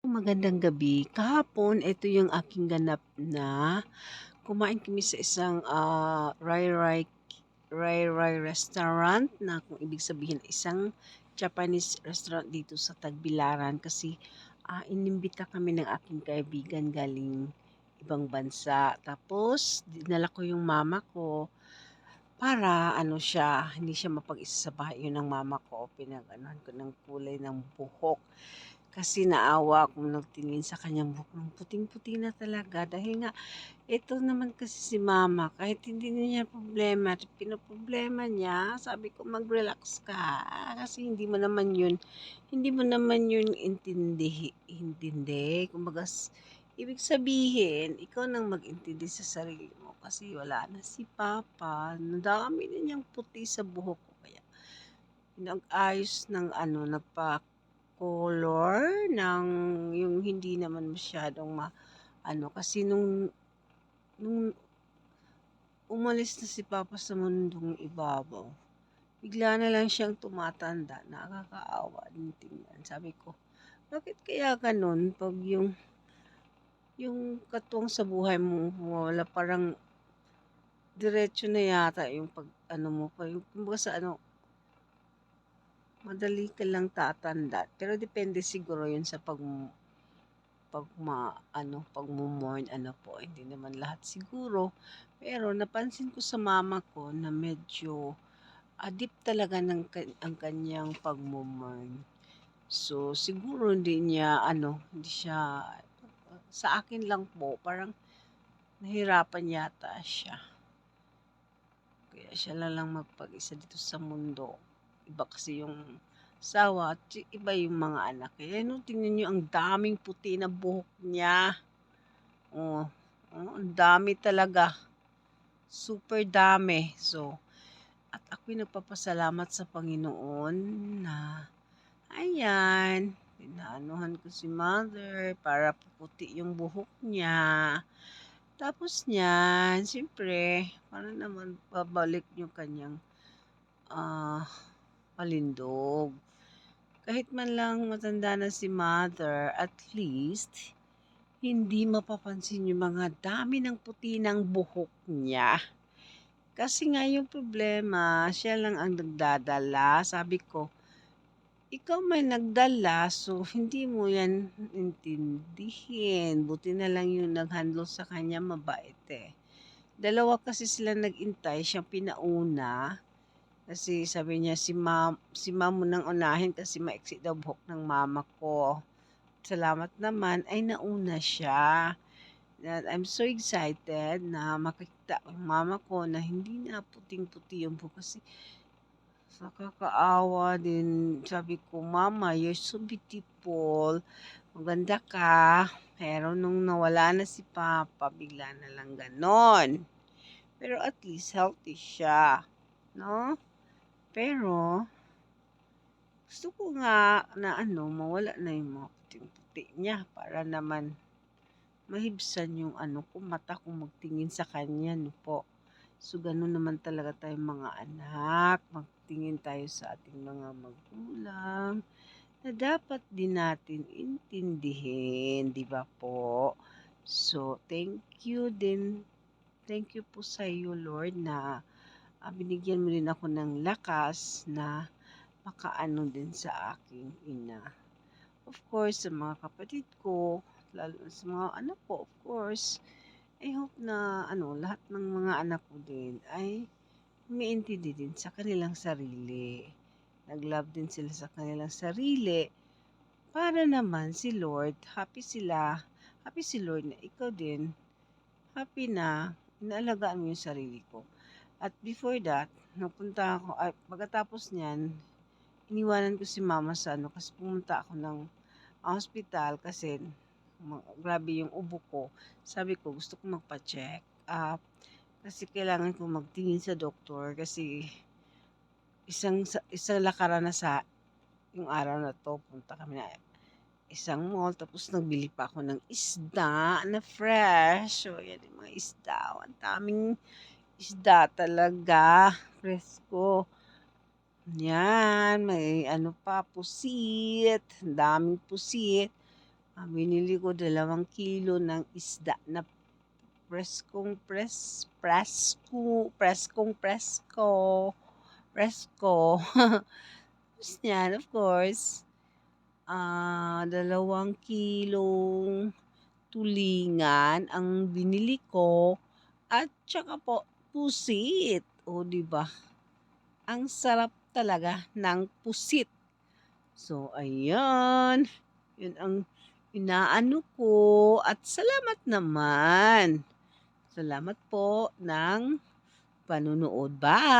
Magandang gabi. Kahapon, ito yung aking ganap na kumain kami sa isang Rai Rai Rai Rai restaurant na kung ibig sabihin isang Japanese restaurant dito sa Tagbilaran kasi inimbita kami ng aking kaibigan galing ibang bansa. Tapos, dinala ko yung mama ko para hindi siya mapag-isa sa bahay. Yun ang mama ko, pinag-anuhan ko ng kulay ng buhok. Kasi naawa akong nagtingin sa kanyang buhok ng puting-puti na talaga dahil nga ito naman kasi si mama kahit hindi niya problema, pinoproblema niya, sabi ko mag-relax ka kasi hindi mo naman yun intindi. Kumbaga, ibig sabihin, ikaw nang mag-intindi sa sarili mo kasi wala na si papa, nadami na niyang puti sa buhok ko kaya pinag-ayos ng nagpa-color ng yung hindi naman masyadong kasi nung umalis na si papa sa mundong ibabaw, bigla na lang siyang tumatanda, nakakaawa din tingnan. Sabi ko, bakit kaya ganun 'pag yung katuwang sa buhay mo wala parang diretso na yata yung pag-ano mo pa yung kumbaga sa madali ka lang tatanda, pero depende siguro yun sa pagmo-mourn po, hindi naman lahat siguro. Pero napansin ko sa mama ko na medyo deep talaga ang kanyang pagmo-mourn. So, siguro hindi siya, sa akin lang po, parang nahirapan yata siya. Kaya siya na lang magpag-isa dito sa mundo. Iba kasi yung asawa at iba yung mga anak. Kaya tingnan niyo ang daming puti na buhok niya. Oh, ang dami talaga. Super dami. So, at ako'y nagpapasalamat sa Panginoon na ayan, pinaanuhan ko si mother para puputi yung buhok niya. Tapos niyan, siyempre, para naman babalik yung kanyang ah, palindog. Kahit man lang matanda na si mother, at least, hindi mapapansin yung mga dami ng puti ng buhok niya. Kasi nga yung problema, siya lang ang nagdadala. Sabi ko, ikaw may nagdala, so hindi mo yan intindihin. Buti na lang yung nag-handle sa kanya, mabait eh. Dalawa kasi sila nag-intay, siyang pinauna. Kasi sabi niya, si ma'am mo nang unahin kasi maiksi daw buhok ng mama ko. Salamat naman, ay nauna siya. That I'm so excited na makita ang mama ko na hindi na puting-puti yung buhok kasi nakakaawa din. Sabi ko, Mama, you're so beautiful. Maganda ka. Pero nung nawala na si Papa, bigla na lang ganon. Pero at least healthy siya. No? Pero, gusto ko nga na mawala na yung mga puting-puti niya para naman mahibsan yung mata kong magtingin sa kanya, no po. So, ganun naman talaga tayong mga anak. Magtingin tayo sa ating mga magulang na dapat din natin intindihin, di ba po? So, thank you din. Thank you po sa iyo, Lord, na binigyan mo rin ako ng lakas na makaano din sa aking ina. Of course, sa mga kapatid ko, lalo sa mga anak ko, of course, I hope na lahat ng mga anak ko din ay umiintindi din sa kanilang sarili. Nag-love din sila sa kanilang sarili para naman si Lord, happy sila. Happy si Lord na ikaw din, happy na inaalagaan mo yung sarili ko. At before that, pagkatapos niyan, iniwanan ko si mama sa kasi pumunta ako ng hospital kasi grabe yung ubo ko. Sabi ko, gusto ko magpa-check up kasi kailangan ko magtingin sa doktor kasi isang lakaran na sa yung araw na to, punta kami na isang mall, tapos nagbili pa ako ng isda na fresh. So, yan yung mga isda. Ang daming isda talaga. Presko. Yan, may pusit. Ang daming pusit. Binili ko 2 kilo ng isda na presko. Tapos niyan, of course, 2 kilong tulingan ang binili ko at tsaka po pusit. O, 'di ba? Ang sarap talaga ng pusit. So, ayan. Yun ang inaano ko at salamat naman. Salamat po ng panunood. Bye!